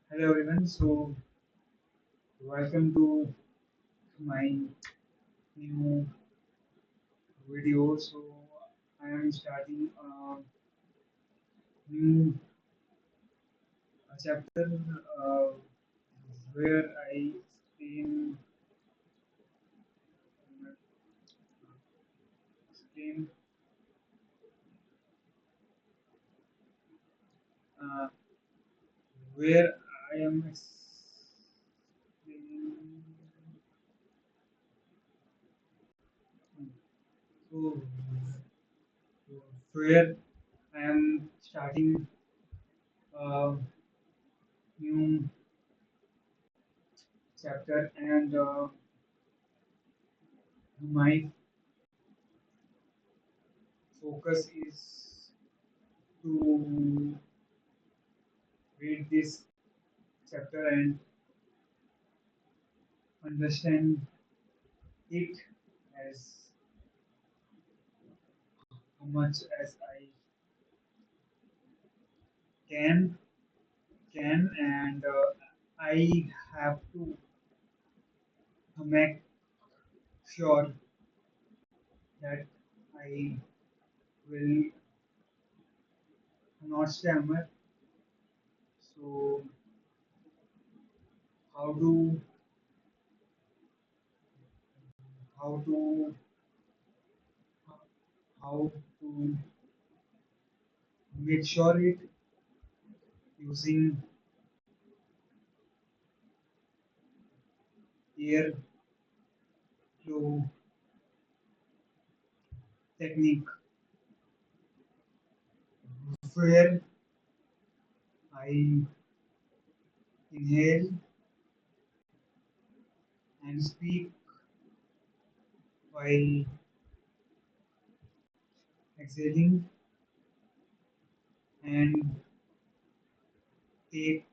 Hello everyone, so welcome to my new video. So I am starting a new chapter uh, where I explain uh, where I am explaining. So where I am starting a new chapter and my focus is to read this chapter and understand it as much as I can and I have to make sure that I will not stammer. So how to how to how to make sure it using air flow technique where I inhale and speak while exhaling and take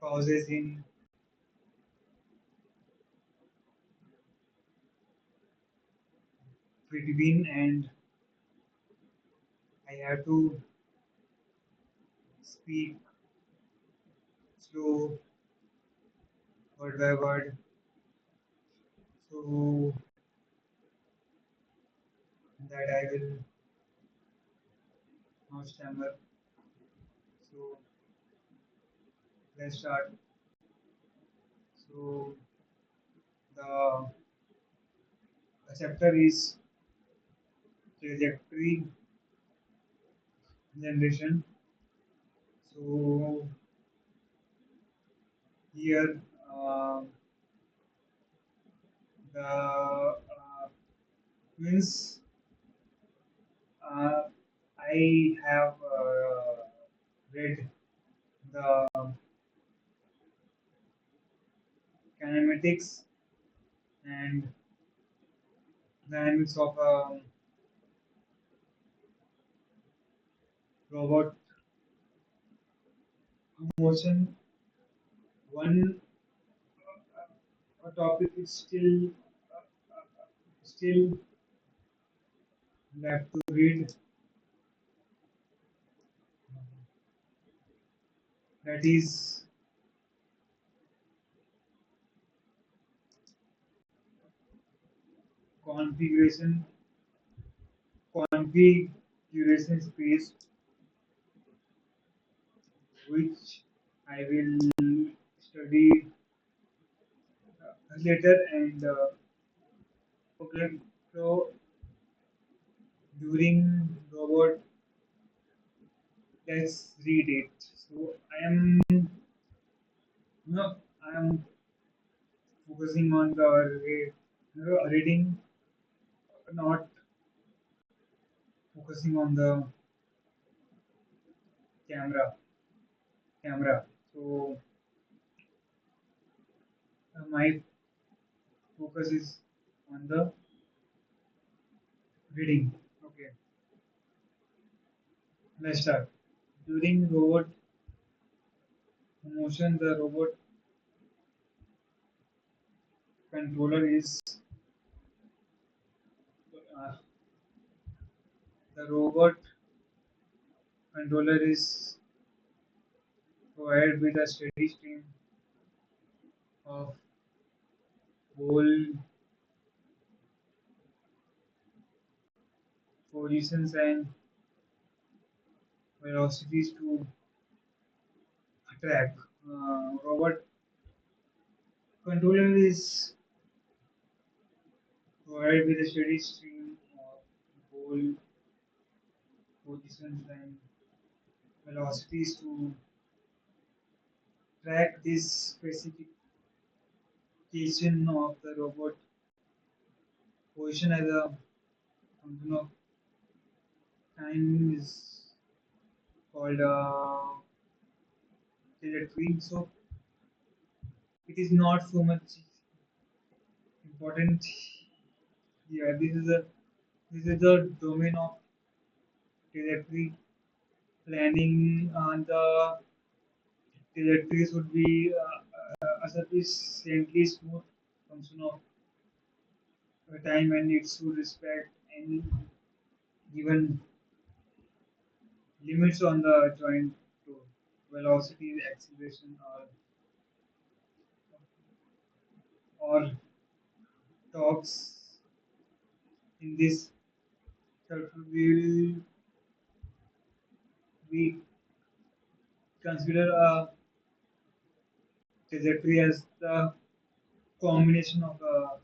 pauses in between and I have to speak slow word by word so that I will not stammer. So let's start. So the chapter is trajectory generation. So here the means uh, I have read the kinematics and dynamics of robot motion. One topic is still left to read, that is configuration configuration space, which I will study later. And okay, so during robot, let's read it. So I am no, I am focusing on the reading, not focusing on the camera. So my focus is on the reading. Okay, let's start. During robot motion, the robot controller is uh, the robot controller is provided with a steady stream of whole positions and velocities to track. Robot controller is provided with a steady stream of whole positions and velocities to track this specification of the robot position as a function of time is called trajectory. So it is not so much important here. This is the domain of trajectory planning. The trajectories would be a sufficiently smooth function of time, and it should respect any given limits on the joint to velocity, acceleration, or torques. In this chapter, we consider a trajectory as the combination of a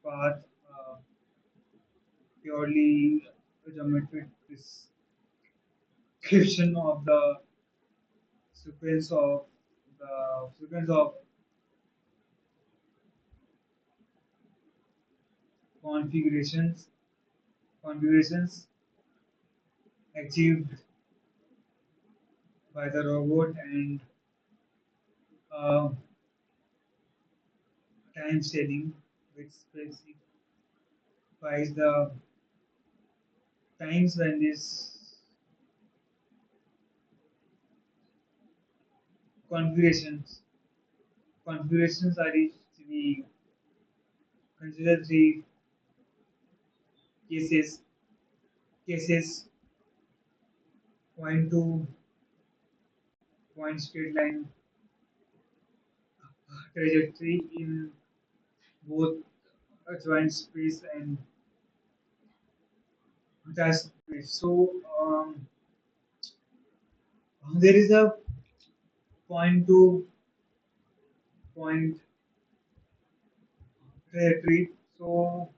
path, purely geometric description of the sequence of the sequence of configurations configurations achieved by the robot and uh, time scaling, which specifies the times when these configurations configurations are reached. We consider three cases: point to point straight line trajectory in both a joint space and task space. So there is a point to point trajectory. So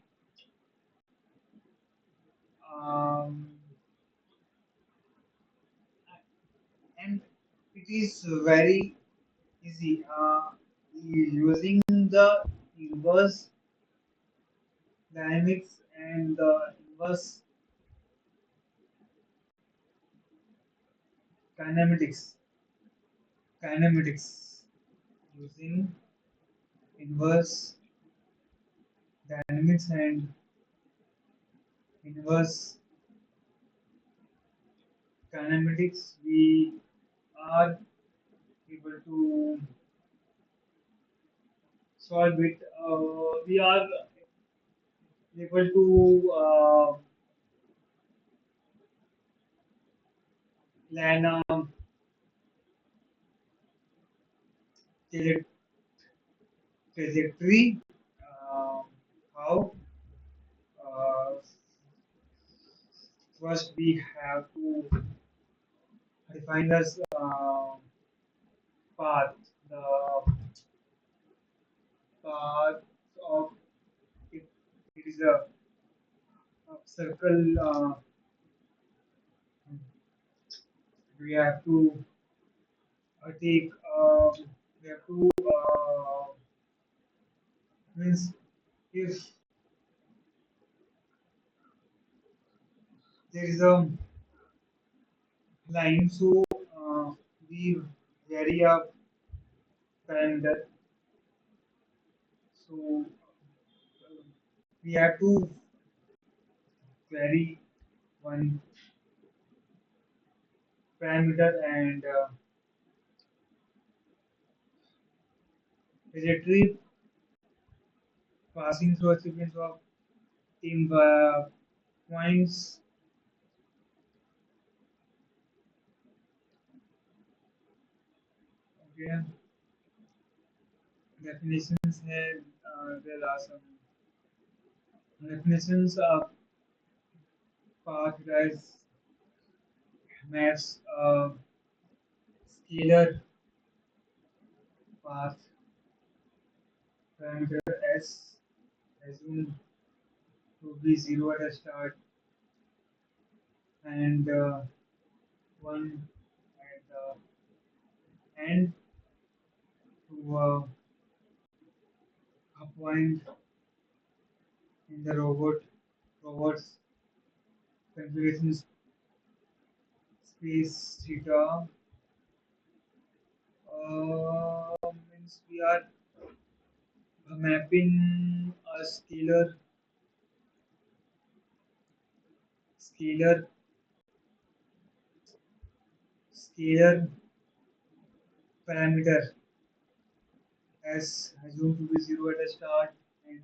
um, and it is very easy using the inverse dynamics and the inverse kinematics. Kinematics using inverse dynamics and inverse kinematics, we are able to solve it. We are able to plan a traje- trajectory. How? Uh, First, we have to define this path. The path of it, it is a circle. We have to take. We have to means if there is a line, so we vary a parameter. So we have to vary one parameter and trajectory passing through a sequence of in points Okay. Definitions है. There are some definitions of path guys. Maths scalar path parameter s assumed to be zero at the start and one at the end to a point in the robot's configuration space theta means we are mapping a scalar scalar parameter as assumed to be zero at the start and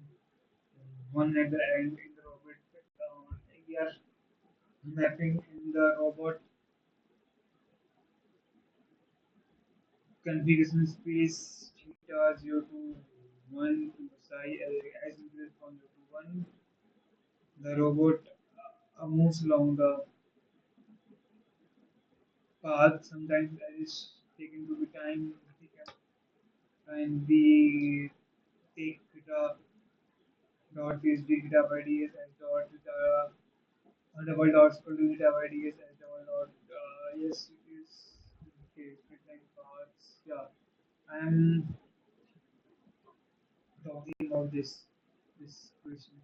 one at the end in the robot. We are mapping in the robot configuration space theta 0 to 1 to psi as increases from 0 to 1. The robot moves along the path. Sometimes it is taken to be time and we take theta dot is d theta by ds as dot theta double dot equal to theta by ds as double dot. Yes, it is okay. Split line paths. Yeah, I am talking about this question.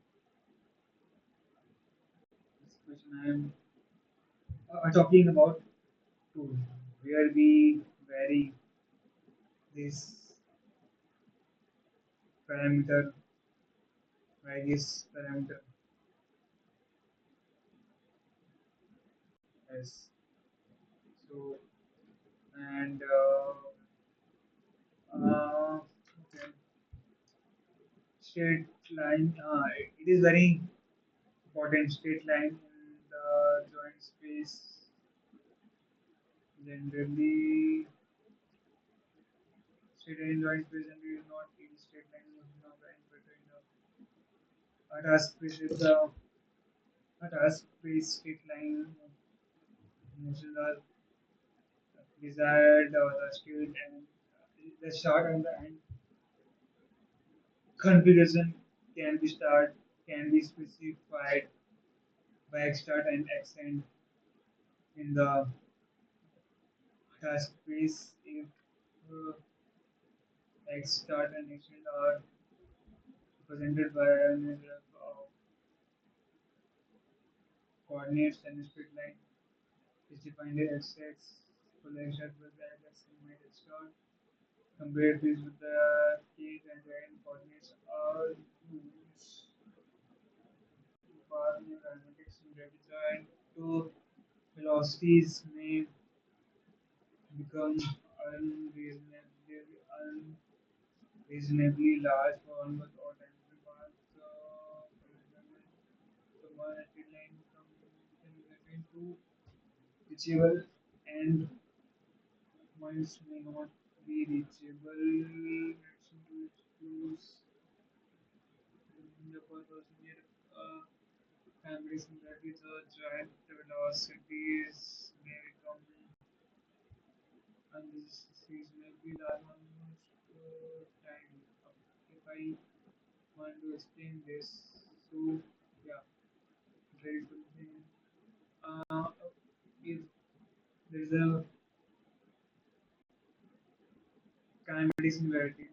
This question I am talking about tool where we vary this parameter by this parameter as so and okay. Straight line. It is very important. Straight line in the joint space generally. Straight line in joint space generally is not in straight line motion of the end but in a task space is a task space straight line motion are desired the state and the start and the end configuration can be specified by xstart and xend in the task space if uh, xstart and xend are represented by an coordinates and straight line is defined as x for the xstart plus the x and minus start. Compare this with the case and the end coordinates are used for kinematics in rapid design to velocities may become unreasonably, unreasonably large for almost all dimensional parts. The one straight line can be reachable and points may not be reachable. To use the purpose near families that is a giant velocities may become unreasonably large almost time. If I want to explain this, so yeah, there is something. Uh, if there is a kinematic similarity,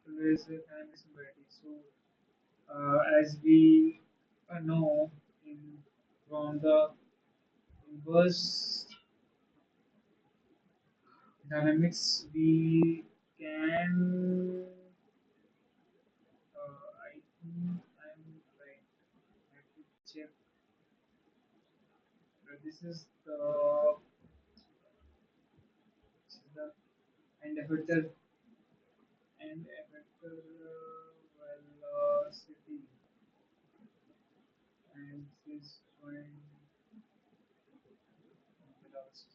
so there is a kinematic similarity. So as we know in from the inverse dynamics, we can. I think I'm right. I have to check. This is the and effector velocity and this is joint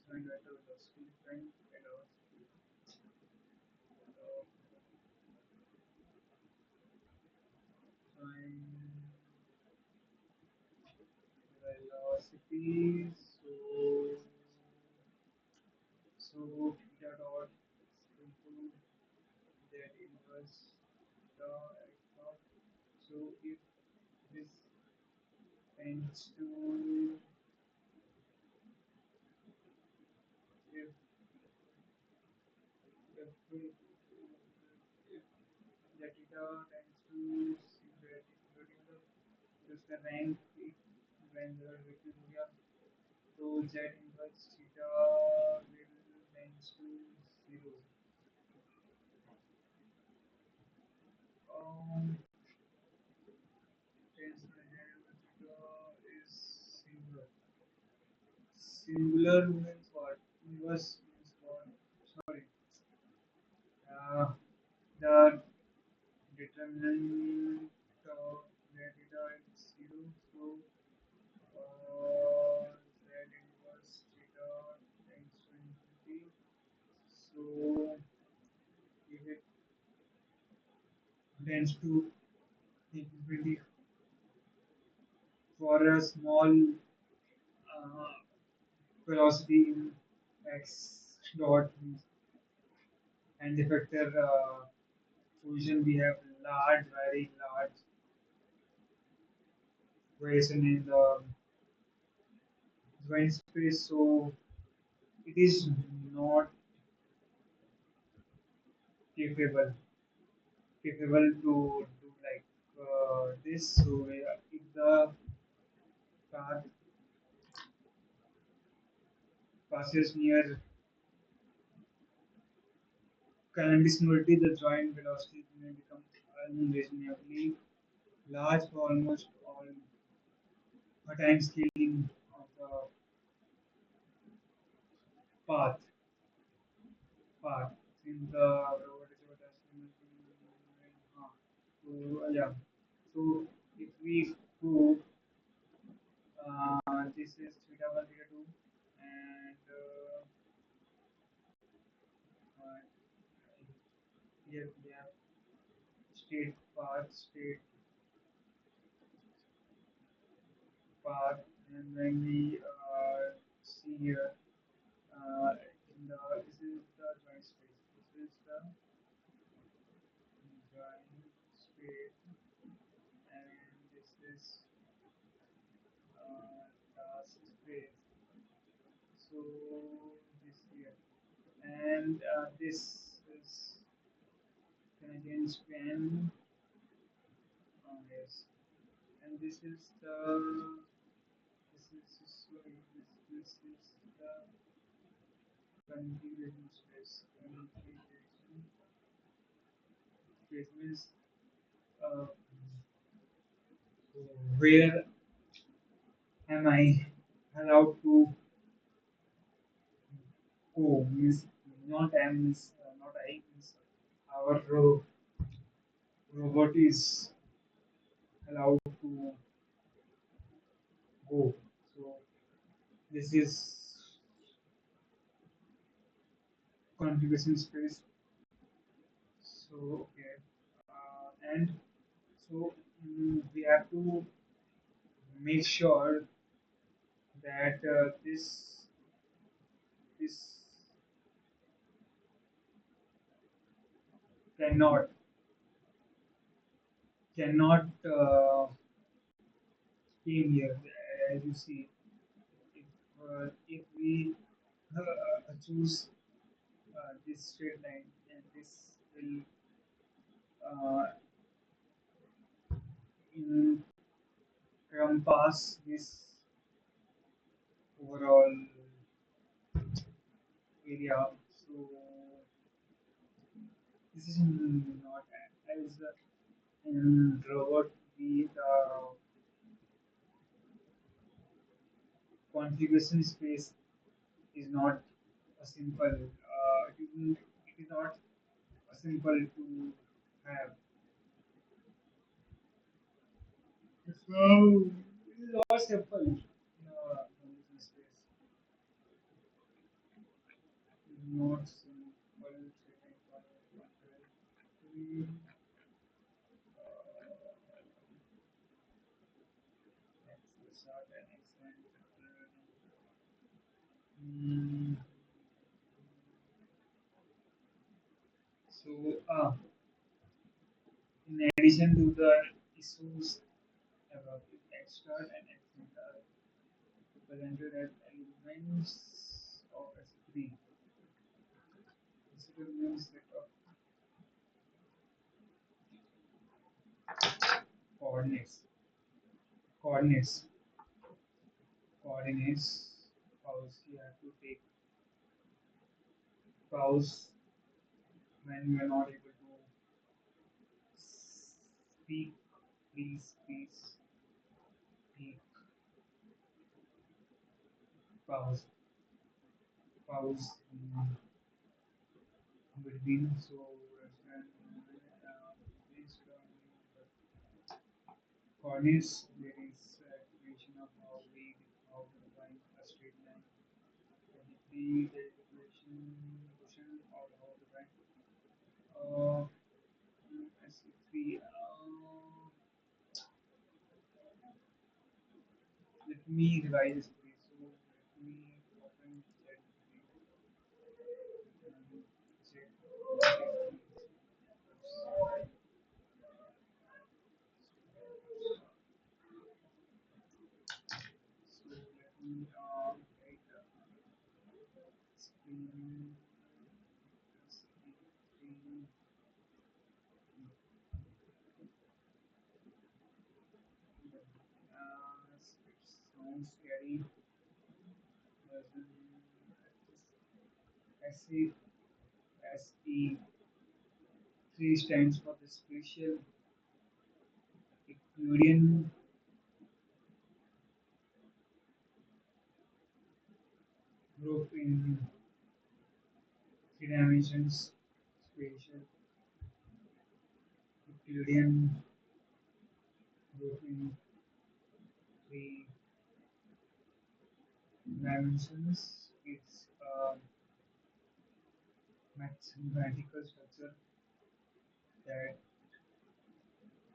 joined vector velocity, joined velocity, uh, joined velocity. So theta dot into that inverse the x dot. So if this tends to if if we- if the theta tends to singularity, just the rank when the Wikipedia, so z inverse theta will tends to zero. Tends to theta is singular. Singular means what? Inverse means what? Sorry. The determinant of the theta is zero. So z inverse theta tends to infinity. So if it tends to infinity for a small uh, velocity in x dot and the vector position, we have large, very large variation in the joint space. So it is not capable to do like this. So if the path passes near conditionality, the joint velocity may become unreasonably large for almost all a time scaling of the path path in the what is what so yeah. So if we go, this is theta one, theta two, and uh, here we have state path, and when we see here, in the this is the joint space. This is the joint space, and this is task space. So this here, and this is Canadian span. Yes, and this is sorry, this is the configuration space. Configuration space means uh, where am I allowed to go? Means not am means not I means our robot is allowed to go. So this is configuration space. So okay, and so we have to make sure that this cannot cannot came here. As you see, if we choose this straight line, and this will in encompass this overall area. So this is not as in robot the configuration space is not a simple. It is not a simple to have. So it is not simple in a configuration space. not simple setting for one directory. Let's start an excellent. Mm, so, in addition to the issues about it, extract and accent are presented as elements of S3. Consider new set of coordinates. Coordinates. Coordinates. Pause. You have to take pause when you are not able to speak. Please speak. Pause. Pause in between. So, coordinates, there is equation of how we define a straight line. Basically, there is equation question of how to define SC3. Let me revise this please. So let me open ChatGPT and check. So let me write screen screen. It sounds scary. SE SE 3 stands for the Special Euclidean group in three dimensions. Spatial Euclidean group in three dimensions. It's a mathematical structure that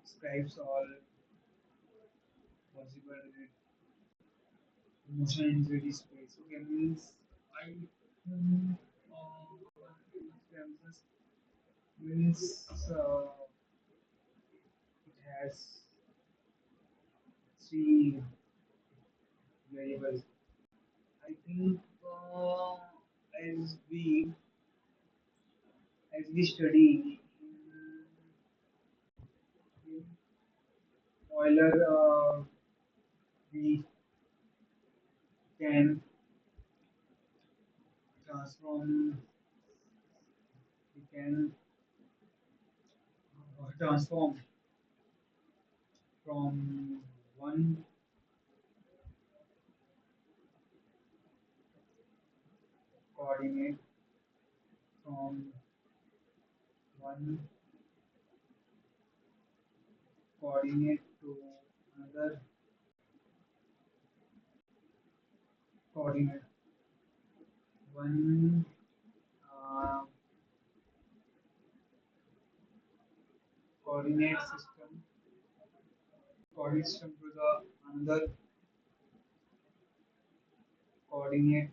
describes all possible motion in 3D space. Okay, means I think uh, means it has three variables. I think as we as we study in Euler, we can transform we can transform from one coordinate from one coordinate to another coordinate. One uh, coordinate system coordinate system to the another coordinate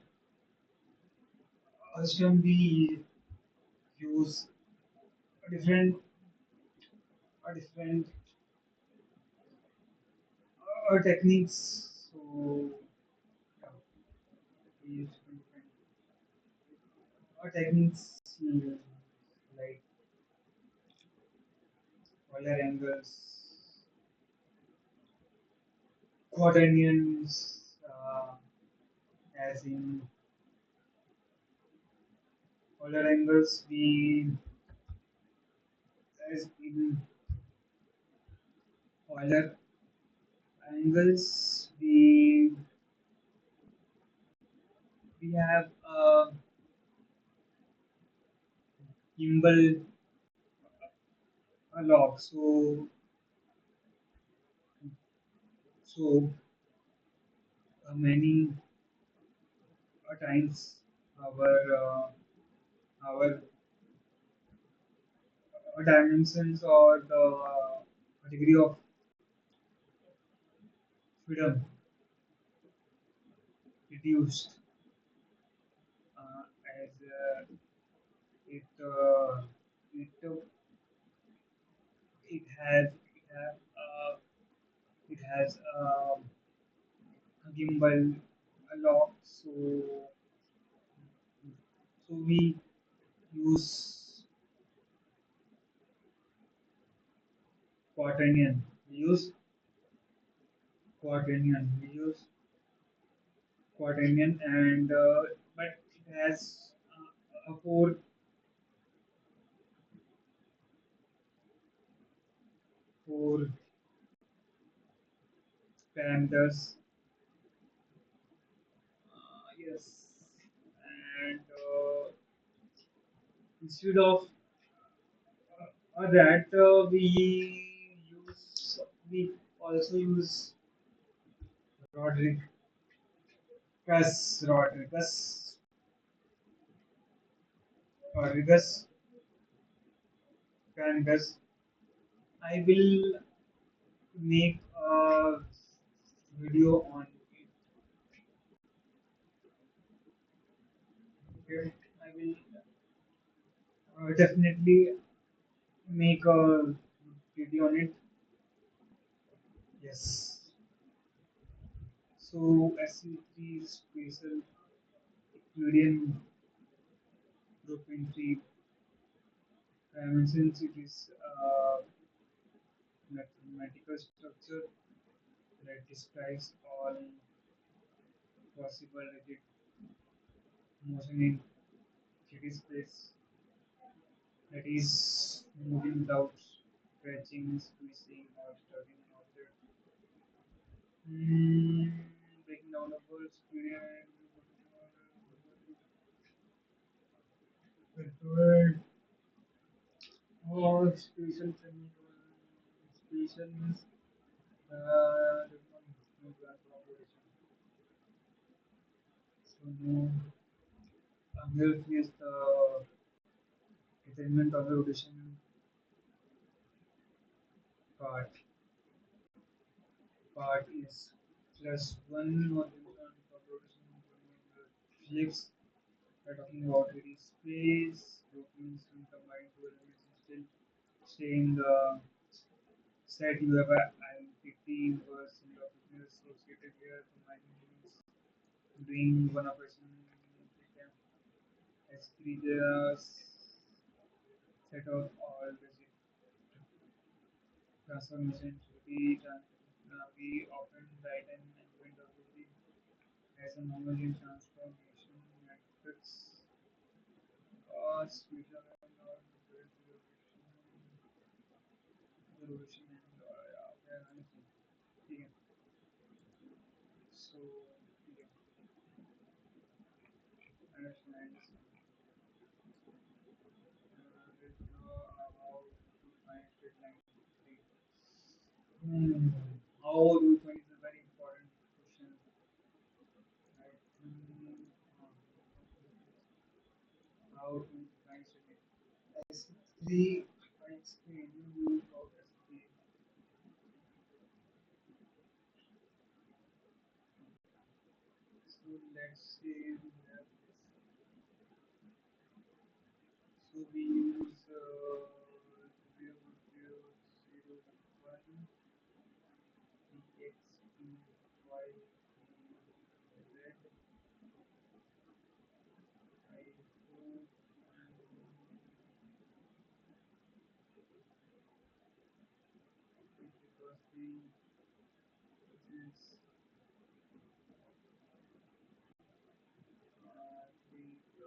system. We use different different techniques. So yeah, we use different techniques like Euler angles, quaternions, as in Euler angles. We as in Euler angles, we have gimbal log. So many times our our dimensions or the degree of freedom reduced as it it it has it has a gimbal a lock so we use quaternion we use quaternion and but it has four parameters. Yes, and instead of that, we also use Rodriguez Rodriguez Rodriguez parameters. I will make a video on it. Okay, I will definitely make a video on it. Yes. So SC3 spatial Euclidean group dimensions. It is mathematical structure that describes all possible rigid motion in 3D space. That is moving without stretching, squeezing, or disturbing an object. Hmm, breaking down the world, experience, control, or spatial spatial means no plan for operation. So no, here is the attainment of the rotation part. Part is plus one or different of rotation physics. We're talking about very space. Group means when combined two elements and still stay in the set. You have a identity inverse and the fitness associated here. Combining means doing one operation as three set of all basic transformation to be done. We often write an element of the as an homogeneous transformation matrix spatial and resolution and anything. ठीक है. So ठीक है. Understand. Let's draw how to find straight line. Hmm. How do we find is a very important question. Right? How to find straight line. S3 I explain you about S3. So let's say we have this. So we use 0, 0, 0, 1 x, y, z, I, 4, and because this is 3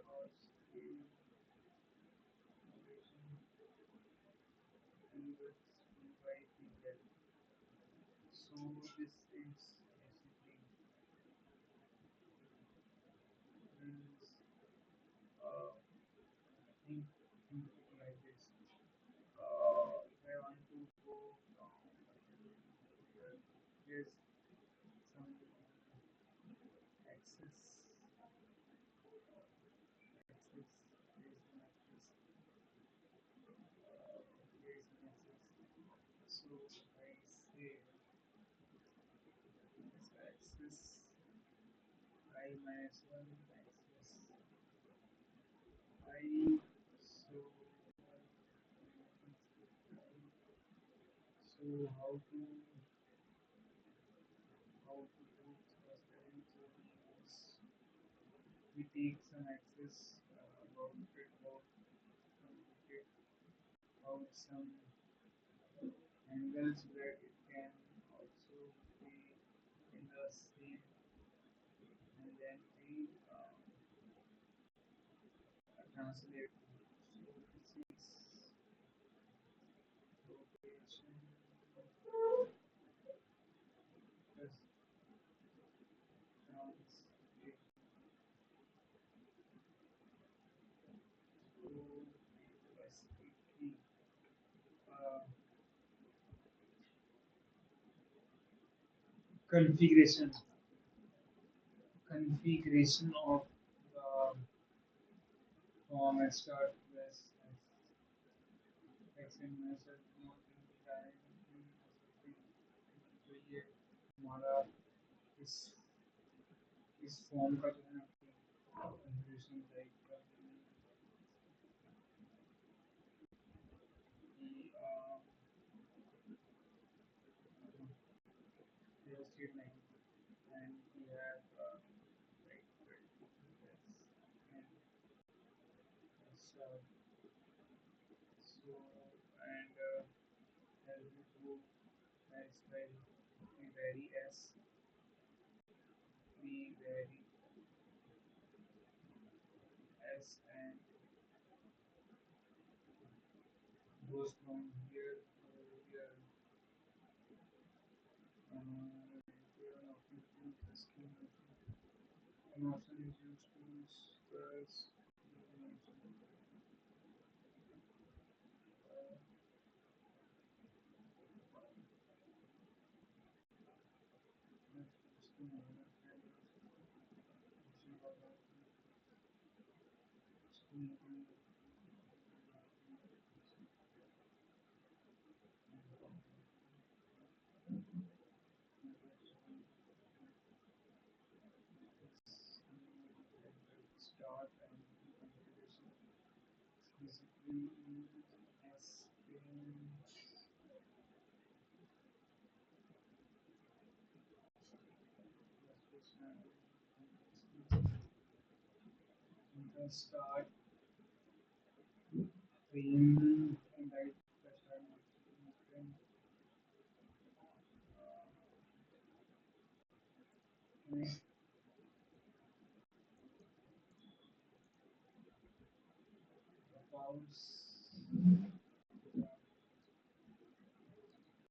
cross 3 operation p with p by p z. So this is basically means think think of it like this. If I want to go from here, here's some axis, axis is I say axis I minus 1 axis I. So, so how to do clustering? So we take some axis about it out some angles where it can also be in the same, and then we translate. So this is rotation plus translate. So plus 80 uh, configuration configuration of the form start plus x and measure not in the time तो ये हमारा इस इस form का जो है ना confusion like कि व्यवस्थित नहीं and we have like and so and as we go as well we vary s and goes from here to here here an option to scheme an option is used to stress start and configuration basically as in you can start frame and I start frame connect the files